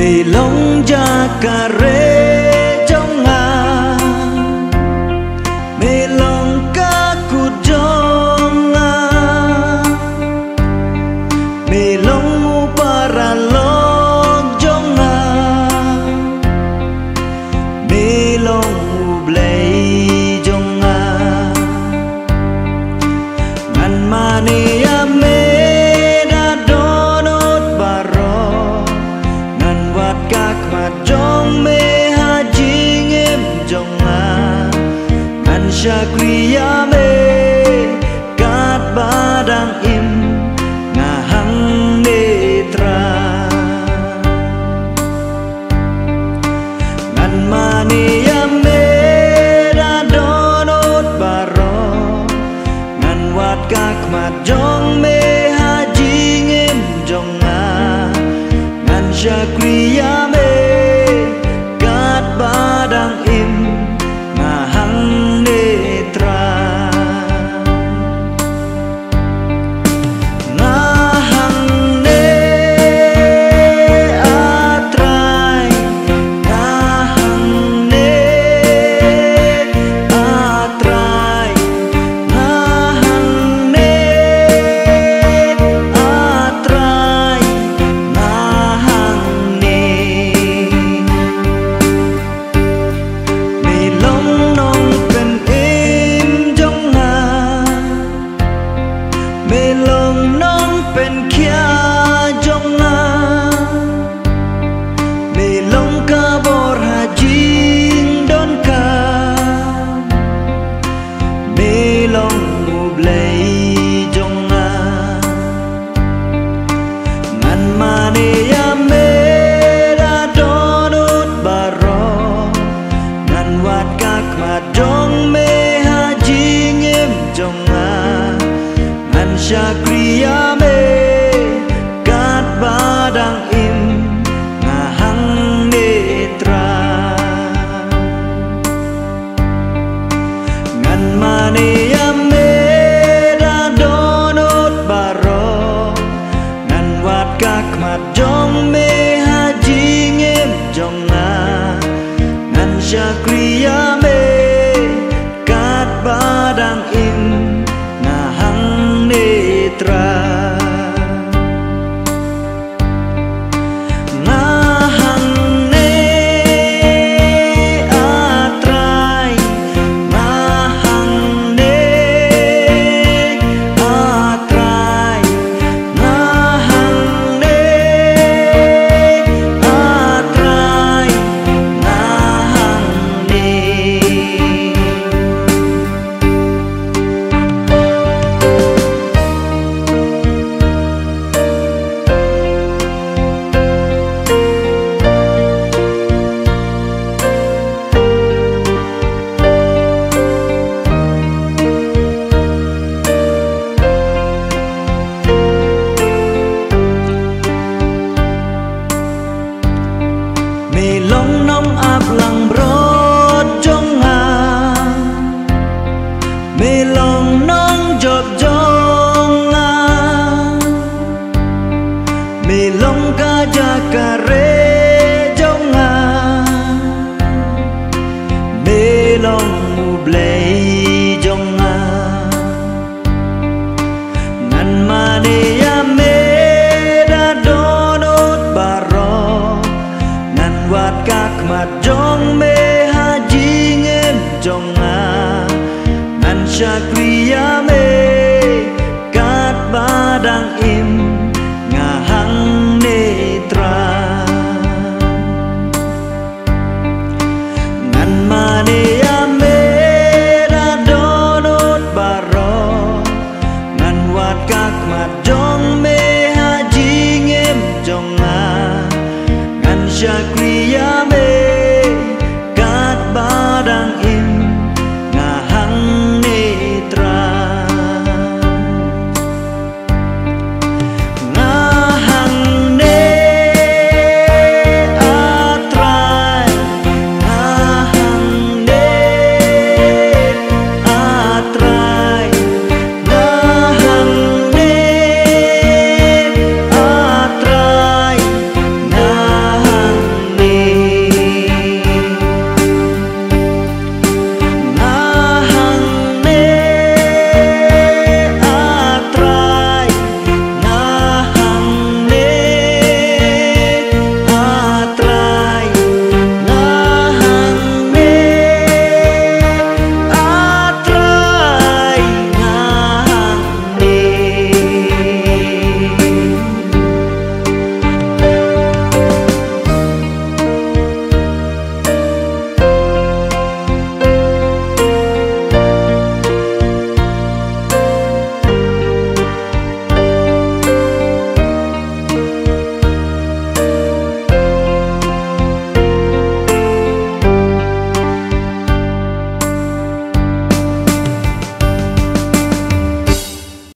Melong jakare jonga, melong kaku jonga, melong uparalog jonga, melong ublay jonga, ngan mania jong me hajing em jonga an syakriya me kat badang im ngahang netra ngan mania me radonot baro ngan wat kak mat jong me hajing em jonga ngan syakriya me badang im ngahang netra ngahang ne atrai ngahang ne atrai ngahang ne atrai ngahang ne melong nong pen kia jonga melong kabor hajing don ka melong ublay jonga ngan mane ya mera donut baro ngan wat kak madong me hajing em jonga syakriya me kat badang im ngahang netra ngan mane ya me radonot baro ngan wat kak mat jong me hajing em jonga ngan syakriya me kat badang im ngahang ne atrai ngahang ne atrai ngahang ne atrai ngahang ne melong nong ablang brod jonga melong nong job jonga melong ka jakare